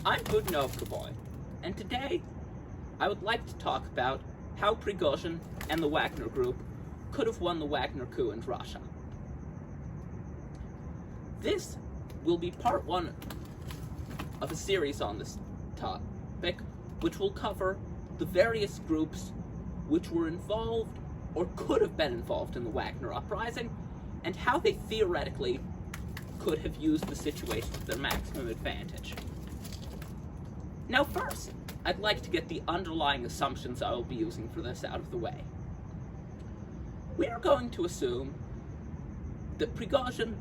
I'm Wagner Rebellion, and today I would like to talk about how Prigozhin and the Wagner Group could have won the Wagner coup in Russia. This will be part one of a series on this topic, which will cover the various groups which were involved or could have been involved in the Wagner uprising, and how they theoretically could have used the situation to their maximum advantage. Now first, I'd like to get the underlying assumptions I will be using for this out of the way. We are going to assume that Prigozhin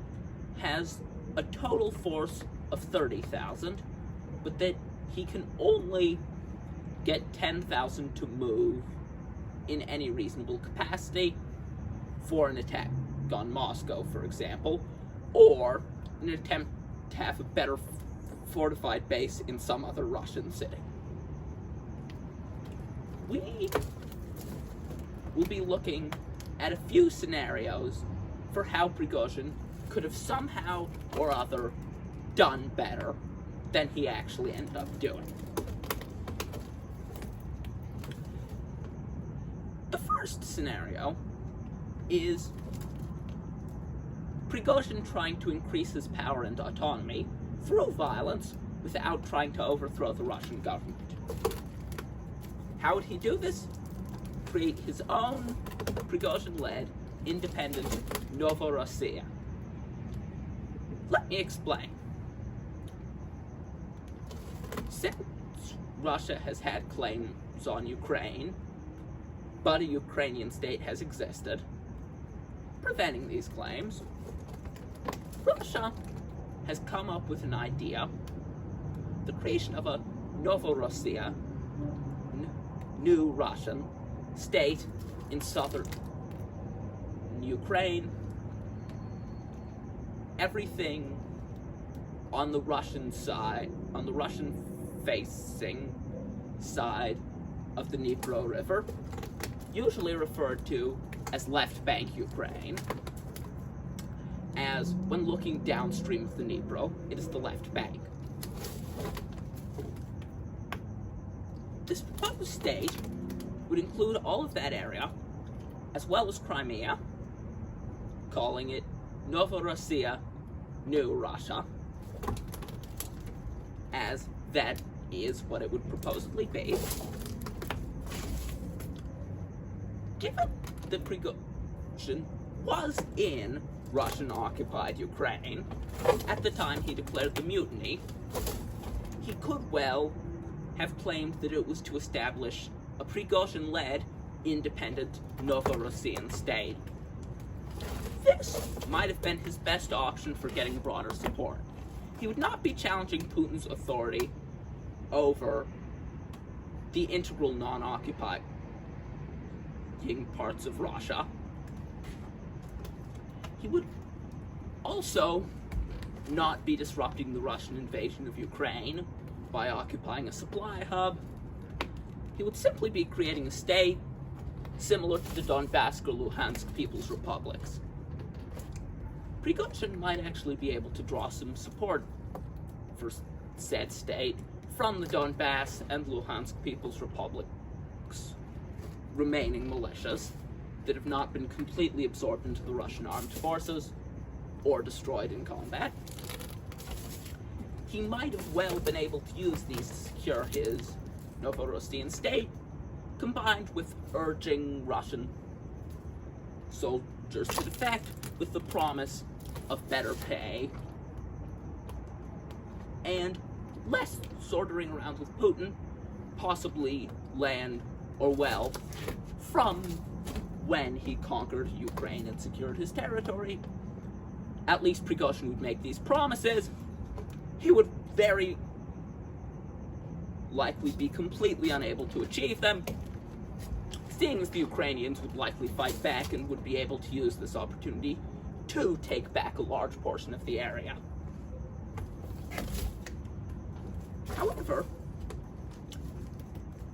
has a total force of 30,000, but that he can only get 10,000 to move in any reasonable capacity for an attack on Moscow, for example, or an attempt to have a better fortified base in some other Russian city. We will be looking at a few scenarios for how Prigozhin could have somehow or other done better than he actually ended up doing. The first scenario is Prigozhin trying to increase his power and autonomy through violence without trying to overthrow the Russian government. How would he do this? Create his own Prigozhin-led independent Novorossiya. Let me explain. Since Russia has had claims on Ukraine, but a Ukrainian state has existed, preventing these claims, Russia has come up with an idea, the creation of a Novorossiya, new Russian state in southern Ukraine. Everything on the Russian side, on the Russian-facing side of the Dnipro River, usually referred to as left bank Ukraine, as when looking downstream of the Dnipro, it is the left bank. This proposed state would include all of that area, as well as Crimea, calling it Novorossiya, New Russia, as that is what it would proposedly be. Given that Prigozhin was in Russian-occupied Ukraine at the time he declared the mutiny, he could well have claimed that it was to establish a Prigozhin-led independent Novorossiyan state. This might have been his best option for getting broader support. He would not be challenging Putin's authority over the integral non-occupying parts of Russia. He would also not be disrupting the Russian invasion of Ukraine by occupying a supply hub. He would simply be creating a state similar to the Donbass or Luhansk People's Republics. Prigozhin might actually be able to draw some support for said state from the Donbass and Luhansk People's Republics' remaining militias that have not been completely absorbed into the Russian armed forces or destroyed in combat. He might have well been able to use these to secure his Novorossiyan state, combined with urging Russian soldiers to defect with the promise of better pay and less sortering around with Putin, possibly land or wealth from when he conquered Ukraine and secured his territory. At least Prigozhin would make these promises. He would very likely be completely unable to achieve them, seeing as the Ukrainians would likely fight back and would be able to use this opportunity to take back a large portion of the area. However,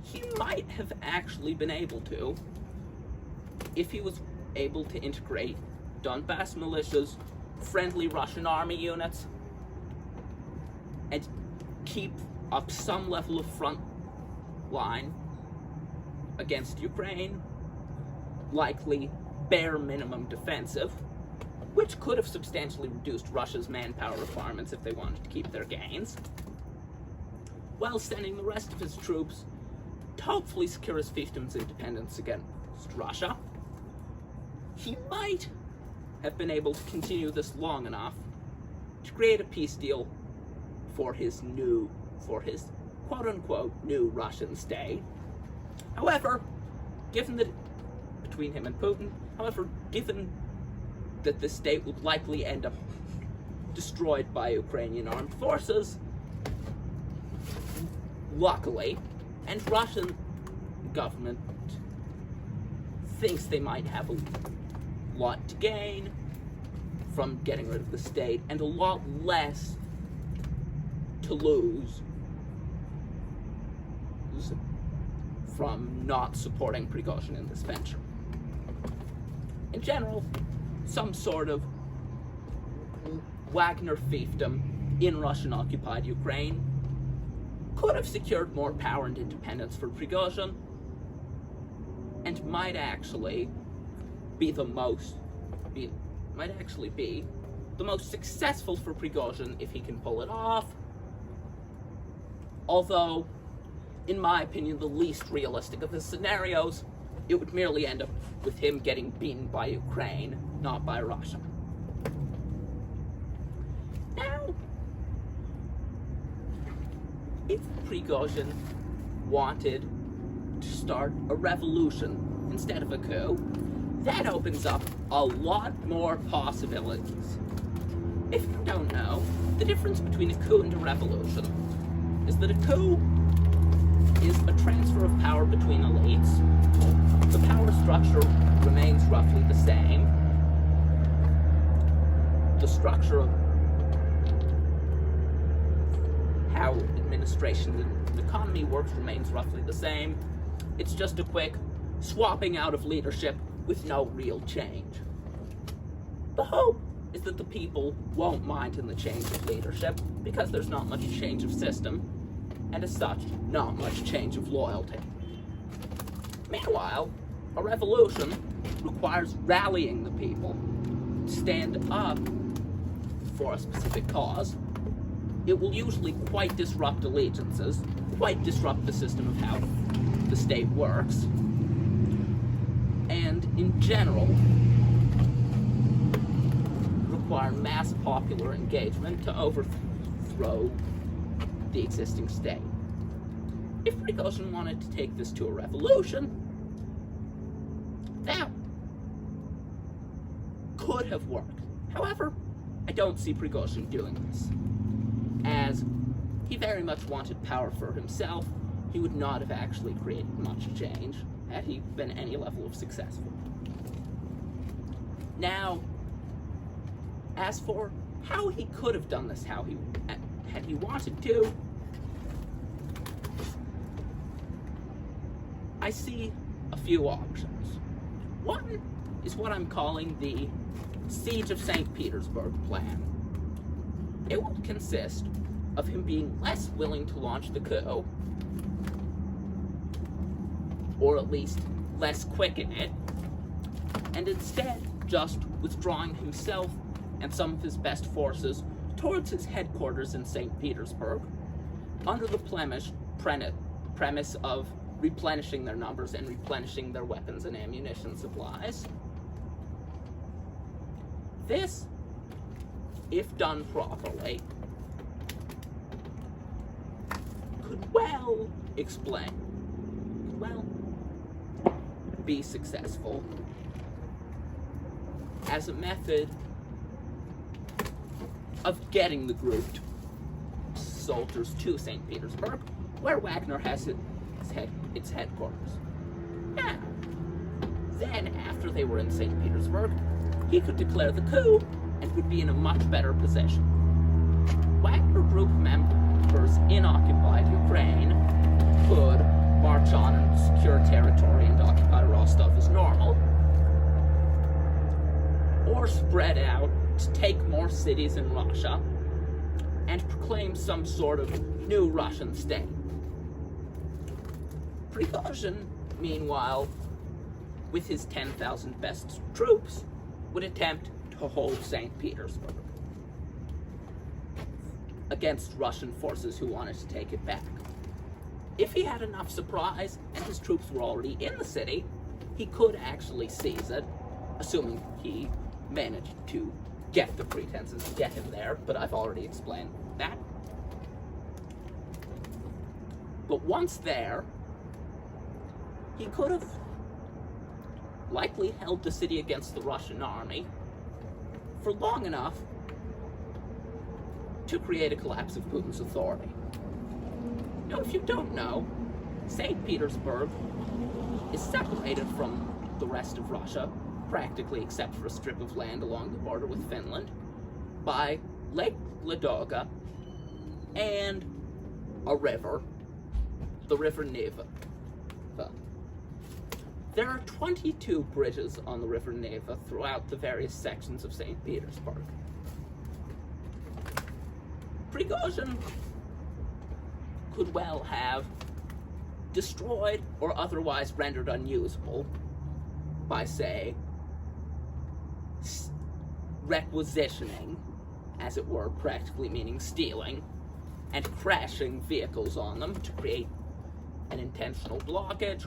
he might have actually been able to, if he was able to integrate Donbass militias, friendly Russian army units, and keep up some level of front line against Ukraine, likely bare minimum defensive, which could have substantially reduced Russia's manpower requirements if they wanted to keep their gains, while sending the rest of his troops to hopefully secure his fiefdom's independence against Russia. He might have been able to continue this long enough to create a peace deal for his quote-unquote new Russian state. However, given that this state would likely end up destroyed by Ukrainian armed forces, luckily, and Russian government thinks they might have a lot to gain from getting rid of the state and a lot less to lose from not supporting Prigozhin in this venture. In general, some sort of Wagner fiefdom in Russian-occupied Ukraine could have secured more power and independence for Prigozhin, and might actually be the most successful for Prigozhin if he can pull it off. Although, in my opinion, the least realistic of the scenarios, it would merely end up with him getting beaten by Ukraine, not by Russia. Now, if Prigozhin wanted to start a revolution instead of a coup, that opens up a lot more possibilities. If you don't know, the difference between a coup and a revolution is that a coup is a transfer of power between elites. The power structure remains roughly the same. The structure of how administration and the economy works remains roughly the same. It's just a quick swapping out of leadership with no real change. The hope is that the people won't mind in the change of leadership because there's not much change of system, and as such, not much change of loyalty. Meanwhile, a revolution requires rallying the people to stand up for a specific cause. It will usually quite disrupt allegiances, quite disrupt the system of how the state works, and in general, require mass popular engagement to overthrow the existing state. If Prigozhin wanted to take this to a revolution, that could have worked. However, I don't see Prigozhin doing this, as he very much wanted power for himself. He would not have actually created much change had he been any level of successful. Now, as for how he could have done this, had he wanted to, I see a few options. One is what I'm calling the Siege of St. Petersburg plan. It would consist of him being less willing to launch the coup, or at least less quick in it, and instead just withdrawing himself and some of his best forces towards his headquarters in St. Petersburg, under the premise of replenishing their numbers and replenishing their weapons and ammunition supplies. This, if done properly, could be successful as a method of getting the grouped soldiers to St. Petersburg, where Wagner has its headquarters. Now, then, after they were in St. Petersburg, he could declare the coup and would be in a much better position. Wagner Group members in occupied Ukraine could march on and secure territory and occupy Rostov as normal, or spread out to take more cities in Russia and proclaim some sort of new Russian state. Prigozhin, meanwhile, with his 10,000 best troops, would attempt to hold St. Petersburg against Russian forces who wanted to take it back. If he had enough supplies and his troops were already in the city, he could actually seize it, assuming he managed to get the pretenses to get him there, but I've already explained that. But once there, he could have likely held the city against the Russian army for long enough to create a collapse of Putin's authority. Now, if you don't know, St. Petersburg is separated from the rest of Russia, practically except for a strip of land along the border with Finland, by Lake Ladoga and a river, the River Neva. There are 22 bridges on the River Neva throughout the various sections of St. Petersburg. Prigozhin could well have destroyed or otherwise rendered unusable by, say, requisitioning, as it were, practically meaning stealing, and crashing vehicles on them to create an intentional blockage,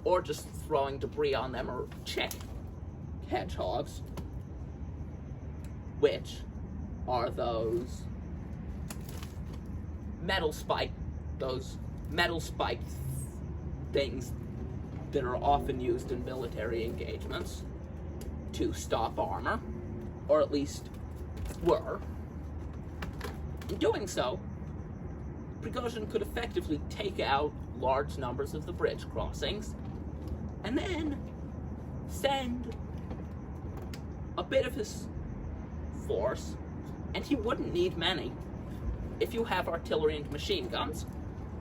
or just throwing debris on them or Czech hedgehogs, which are those metal spiked things that are often used in military engagements to stop armor, or at least were. In doing so, Prigozhin could effectively take out large numbers of the bridge crossings and then send a bit of his force, and he wouldn't need many if you have artillery and machine guns,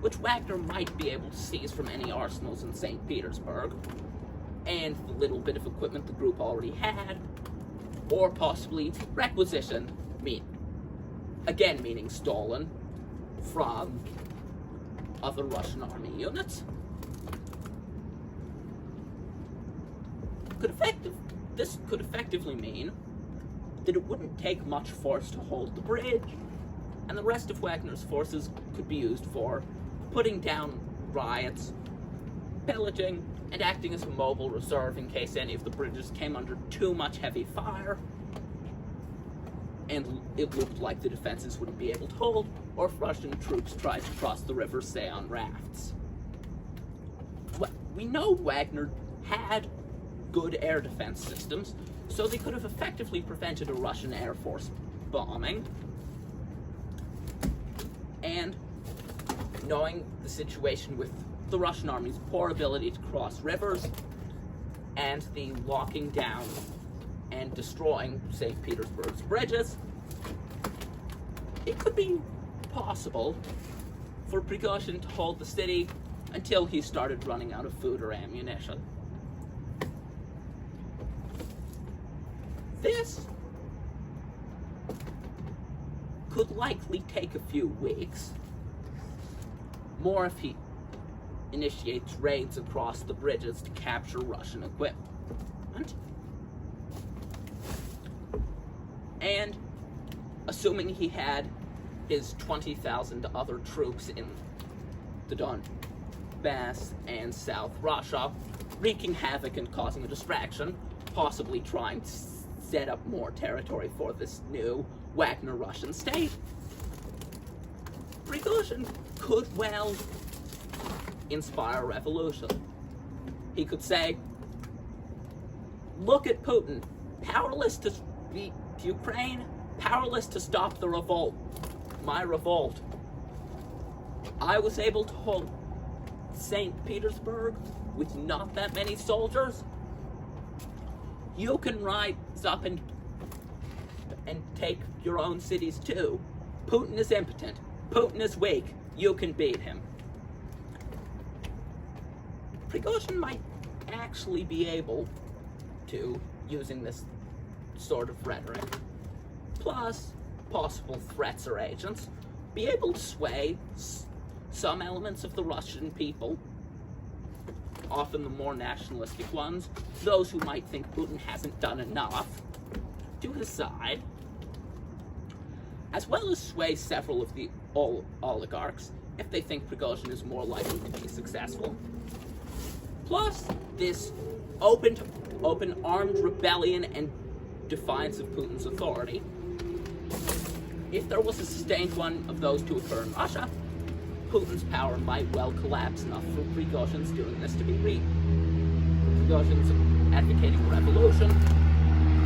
which Wagner might be able to seize from any arsenals in St. Petersburg, and the little bit of equipment the group already had, or possibly requisition, meaning stolen from other Russian army units. This could effectively mean that it wouldn't take much force to hold the bridge, and the rest of Wagner's forces could be used for putting down riots, pillaging, and acting as a mobile reserve in case any of the bridges came under too much heavy fire, and it looked like the defenses wouldn't be able to hold, or if Russian troops tried to cross the river, say, on rafts. We know Wagner had good air defense systems, so they could have effectively prevented a Russian Air Force bombing. And knowing the situation with the Russian army's poor ability to cross rivers and the locking down and destroying St. Petersburg's bridges, it could be possible for Prigozhin to hold the city until he started running out of food or ammunition. This could likely take a few weeks, more if he initiates raids across the bridges to capture Russian equipment. And assuming he had his 20,000 other troops in the Donbass and South Russia, wreaking havoc and causing a distraction, possibly trying to set up more territory for this new Wagner Russian state, Prigozhin could well inspire a revolution. He could say, look at Putin, powerless to beat Ukraine, powerless to stop the revolt, my revolt. I was able to hold St. Petersburg with not that many soldiers. You can rise up and take your own cities too. Putin is impotent. Putin is weak. You can beat him. Prigozhin might actually be able to, using this sort of rhetoric. Plus, possible threats or agents, be able to sway some elements of the Russian people, often the more nationalistic ones, those who might think Putin hasn't done enough, to his side, as well as sway several of the oligarchs if they think Prigozhin is more likely to be successful. Plus, this open armed rebellion and defiance of Putin's authority. If there was a sustained one of those to occur in Russia, Putin's power might well collapse enough for Prigozhin's doing this to be real. Prigozhin's advocating a revolution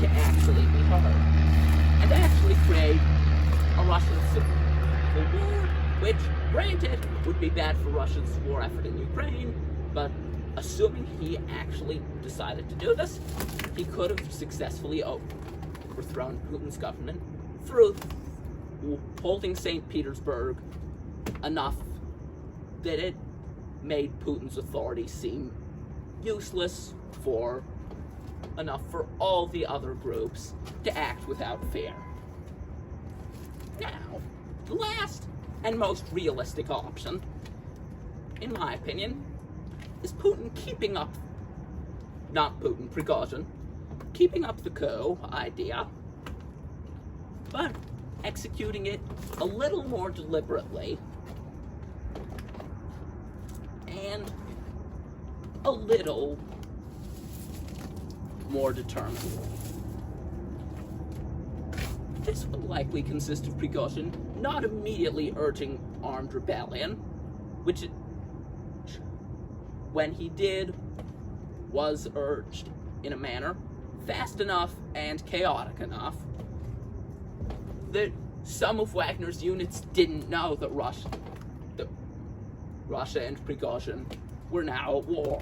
to actually be heard, and to actually create a Russian civil war, which, granted, would be bad for Russia's war effort in Ukraine, but assuming he actually decided to do this, he could have successfully overthrown Putin's government through holding St. Petersburg enough that it made Putin's authority seem useless enough for all the other groups to act without fear. Now, the last and most realistic option, in my opinion, is Putin keeping up, not Putin, Prigozhin, keeping up the coup idea, but executing it a little more deliberately and a little more determined. This would likely consist of Prigozhin not immediately urging armed rebellion, which, when he did, was urged in a manner fast enough and chaotic enough that some of Wagner's units didn't know that Russia and Prigozhin were now at war.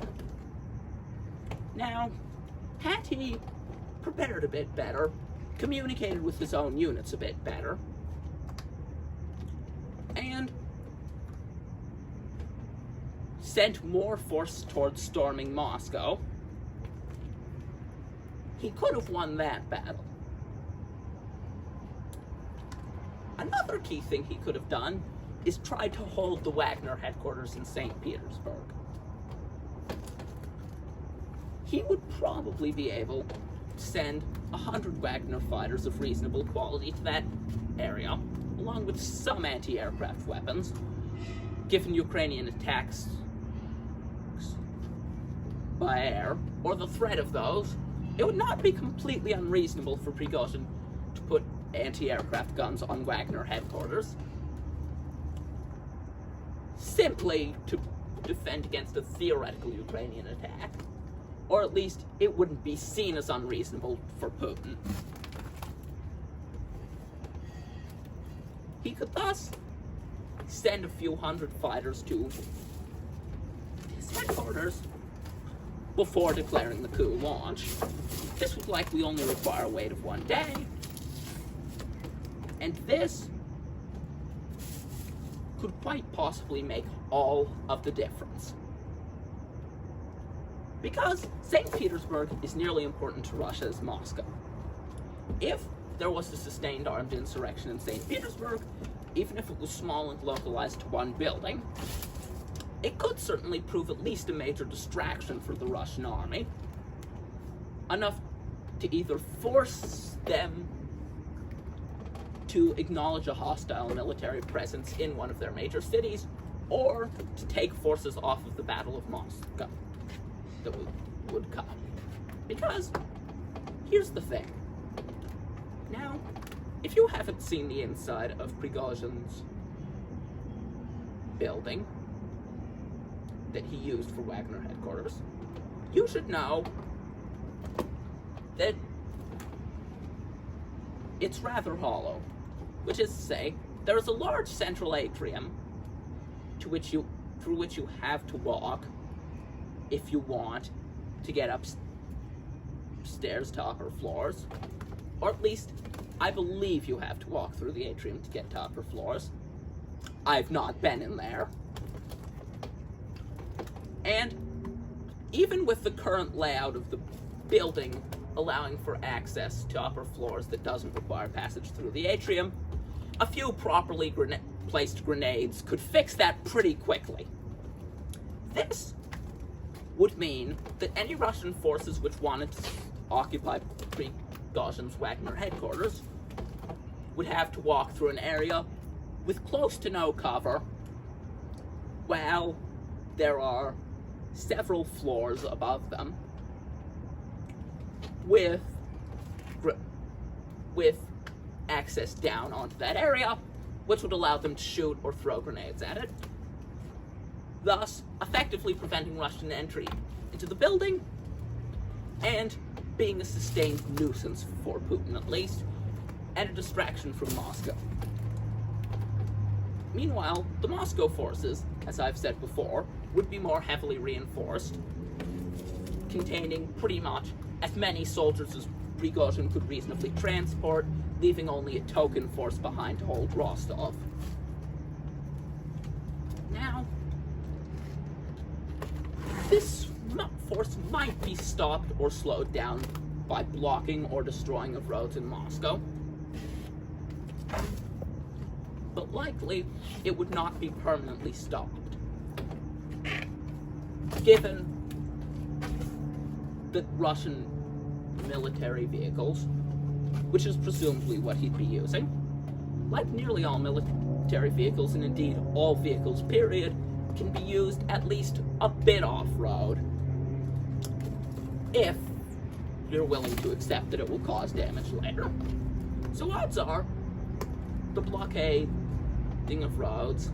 Now, had he prepared a bit better, communicated with his own units a bit better, and sent more force towards storming Moscow, he could have won that battle. Another key thing he could have done is try to hold the Wagner headquarters in St. Petersburg. He would probably be able to send 100 Wagner fighters of reasonable quality to that area, along with some anti-aircraft weapons. Given Ukrainian attacks by air, or the threat of those, it would not be completely unreasonable for Prigozhin to put anti-aircraft guns on Wagner headquarters, simply to defend against a theoretical Ukrainian attack. Or at least it wouldn't be seen as unreasonable for Putin. He could thus send a few hundred fighters to his headquarters before declaring the coup launch. This would likely only require a wait of 1 day, and this could quite possibly make all of the difference. Because St. Petersburg is nearly important to Russia as Moscow. If there was a sustained armed insurrection in St. Petersburg, even if it was small and localized to one building, it could certainly prove at least a major distraction for the Russian army, enough to either force them to acknowledge a hostile military presence in one of their major cities, or to take forces off of the Battle of Moscow that would come. Because, here's the thing. Now, if you haven't seen the inside of Prigozhin's building that he used for Wagner headquarters, you should know that it's rather hollow. Which is to say, there is a large central atrium through which you have to walk if you want to get upstairs to upper floors. Or at least, I believe you have to walk through the atrium to get to upper floors. I've not been in there. And even with the current layout of the building allowing for access to upper floors that doesn't require passage through the atrium. A few properly placed grenades could fix that pretty quickly. This would mean that any Russian forces which wanted to occupy Prigozhin's Wagner headquarters would have to walk through an area with close to no cover, while there are several floors above them with access down onto that area, which would allow them to shoot or throw grenades at it, thus effectively preventing Russian entry into the building and being a sustained nuisance for Putin at least, and a distraction from Moscow. Meanwhile, the Moscow forces, as I've said before, would be more heavily reinforced, containing pretty much as many soldiers as Prigozhin could reasonably transport, leaving only a token force behind to hold Rostov. Now, this force might be stopped or slowed down by blocking or destroying of roads in Moscow, but likely it would not be permanently stopped, given that Russian military vehicles, which is presumably what he'd be using, like nearly all military vehicles, and indeed all vehicles period, can be used at least a bit off-road, if you're willing to accept that it will cause damage later. So odds are, the blockading of roads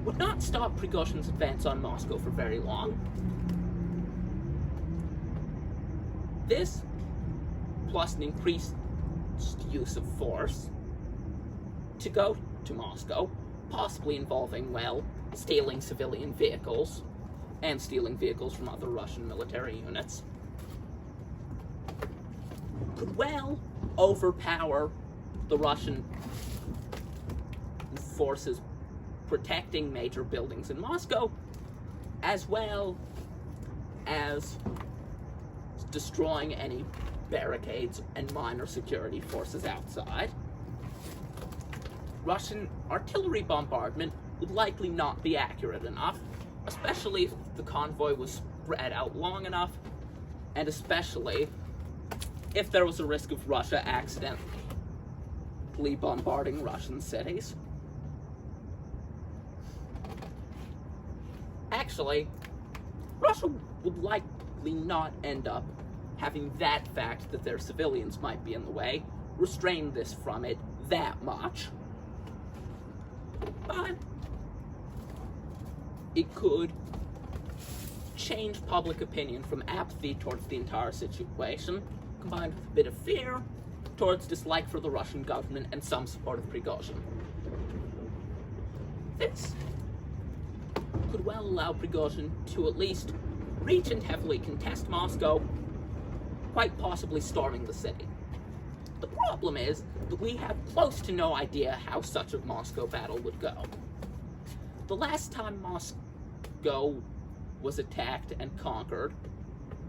would not stop Prigozhin's advance on Moscow for very long. This, plus an increased use of force to go to Moscow, possibly involving, well, stealing civilian vehicles and stealing vehicles from other Russian military units, could well overpower the Russian forces protecting major buildings in Moscow, as well as destroying any barricades and minor security forces outside. Russian artillery bombardment would likely not be accurate enough, especially if the convoy was spread out long enough, and especially if there was a risk of Russia accidentally bombarding Russian cities. Actually, Russia would likely not end up having that fact that their civilians might be in the way restrain this from it that much. But it could change public opinion from apathy towards the entire situation, combined with a bit of fear, towards dislike for the Russian government and some support of Prigozhin. This could well allow Prigozhin to at least reach and heavily contest Moscow, quite possibly storming the city. The problem is that we have close to no idea how such a Moscow battle would go. The last time Moscow was attacked and conquered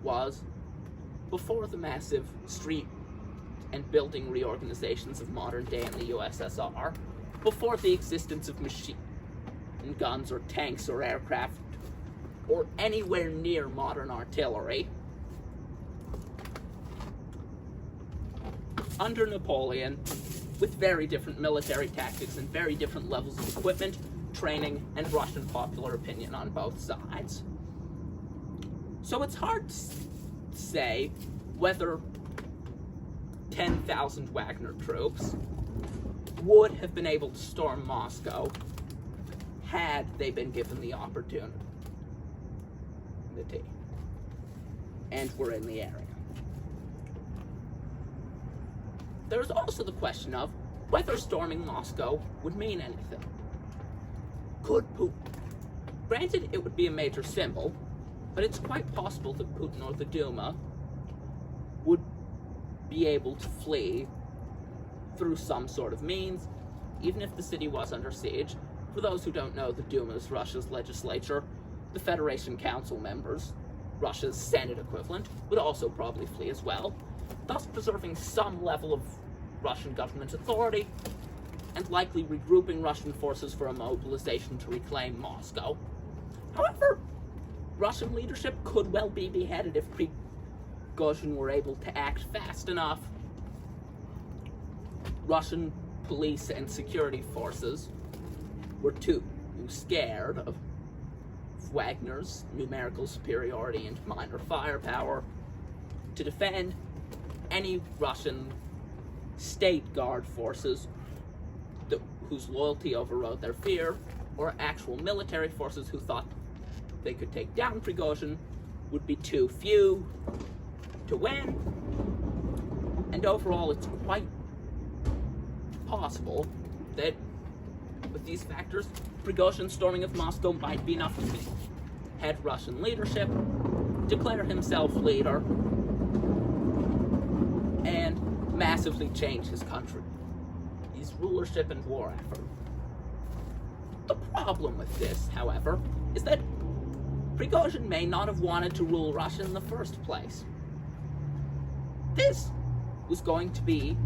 was before the massive street and building reorganizations of modern day in the USSR, before the existence of machine guns or tanks or aircraft or anywhere near modern artillery. Under Napoleon, with very different military tactics and very different levels of equipment, training, and Russian popular opinion on both sides. So it's hard to say whether 10,000 Wagner troops would have been able to storm Moscow had they been given the opportunity and were in the area. There's also the question of whether storming Moscow would mean anything. Could Putin? Granted, it would be a major symbol, but it's quite possible that Putin or the Duma would be able to flee through some sort of means, even if the city was under siege. For those who don't know, the Duma is Russia's legislature. The Federation Council members, Russia's Senate equivalent, would also probably flee as well. thus preserving some level of Russian government authority, and likely regrouping Russian forces for a mobilization to reclaim Moscow. However, Russian leadership could well be beheaded if Prigozhin were able to act fast enough. Russian police and security forces were too scared of Wagner's numerical superiority and minor firepower to defend any Russian state guard forces whose loyalty overrode their fear, or actual military forces who thought they could take down Prigozhin would be too few to win. And overall, it's quite possible that with these factors, Prigozhin's storming of Moscow might be enough to behead Russian leadership, declare himself leader, and massively change his country's rulership and war effort. The problem with this, however, is that Prigozhin may not have wanted to rule Russia in the first place. This was going to be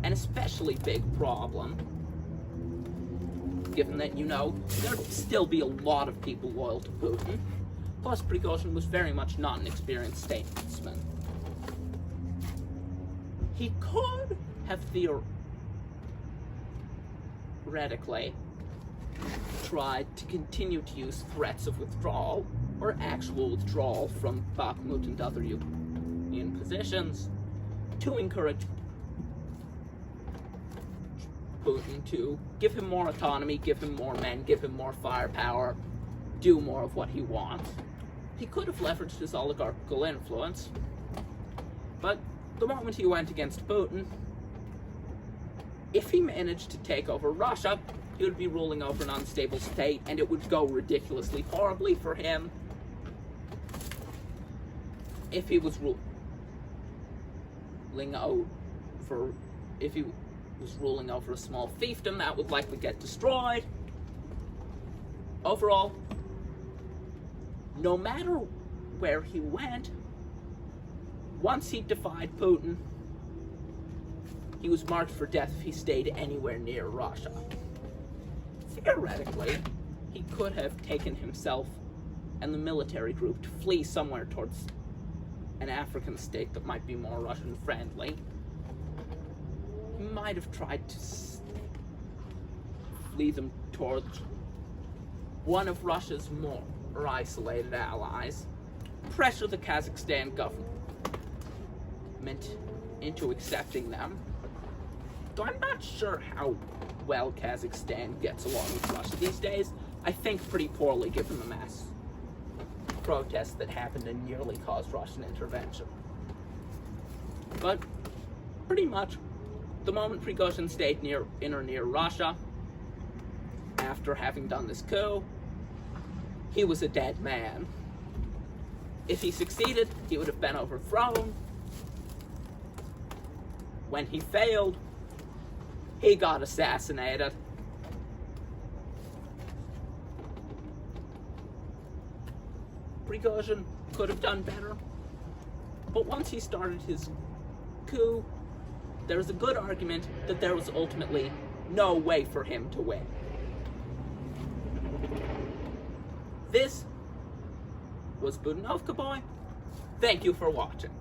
an especially big problem, given that, there'd still be a lot of people loyal to Putin. Plus, Prigozhin was very much not an experienced statesman. He could have theoretically tried to continue to use threats of withdrawal, or actual withdrawal from Bakhmut and other Ukrainian positions, to encourage Putin to give him more autonomy, give him more men, give him more firepower, do more of what he wants. He could have leveraged his oligarchical influence, but the moment he went against Putin, if he managed to take over Russia, he would be ruling over an unstable state, and it would go ridiculously horribly for him. If he was ruling over a small fiefdom, that would likely get destroyed. Overall, no matter where he went, once he defied Putin, he was marked for death if he stayed anywhere near Russia. Theoretically, he could have taken himself and the military group to flee somewhere towards an African state that might be more Russian-friendly. He might have tried to lead them towards one of Russia's more isolated allies, pressure the Kazakhstan government into accepting them. Though I'm not sure how well Kazakhstan gets along with Russia these days. I think pretty poorly, given the mass protests that happened and nearly caused Russian intervention. But pretty much, the moment Prigozhin stayed near Russia, after having done this coup, he was a dead man. If he succeeded, he would have been overthrown. When he failed, he got assassinated. Prigozhin could have done better, but once he started his coup, there's a good argument that there was ultimately no way for him to win. This was Budanovka Boy. Thank you for watching.